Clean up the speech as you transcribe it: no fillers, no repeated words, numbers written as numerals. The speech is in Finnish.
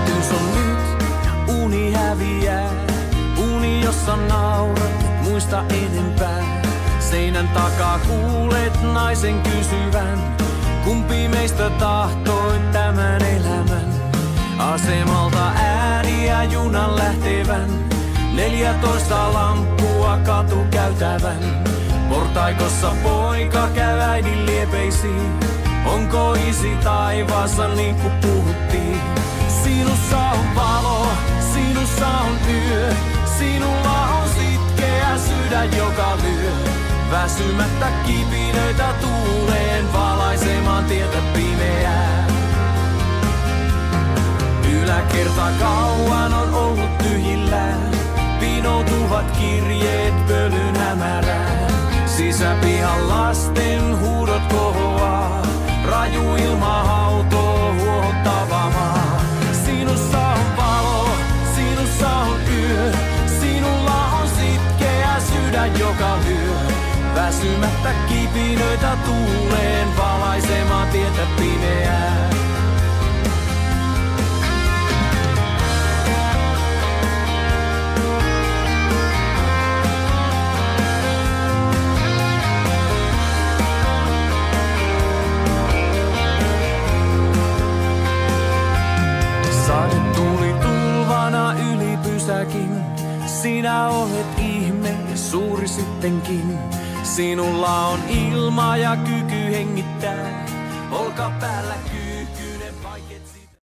Pysähdys on nyt ja uni häviää. Uni, jossa naurat, muista enempää. Seinän takaa kuulet naisen kysyvän, kumpi meistä tahtoi tämän elämän. Asemalta ääniä junan lähtevän, 14 lamppua katukäytävän. Portaikossa poika käy äidin liepeisiin, onko isi taivaassa niin kuin puhuttiin. Sinussa on valo, sinussa on yö, sinulla on sitkeä sydän joka lyö. Väsymättä kipinöitä tuuleen valaisemaan tietä pimeää. Yläkerta kauan on ollut tyhjillään, pinoutuvat kirjeet pölyn hämärään. Sisäpihan lasten huudot kohoaa, raju ilma hautoo huohottava maa. Sinussa on valo, sinussa on yö, sinulla on sitkeä sydän joka lyö. Väsymättä kipinöitä tuuleen valaisemaan tietä pimeää. Sade tuli tulvana yli pysäkin. Sinä olet ihme ja suuri sittenkin. Sinulla on ilma ja kyky hengittää. Olkapäällä kyykynen vaikeet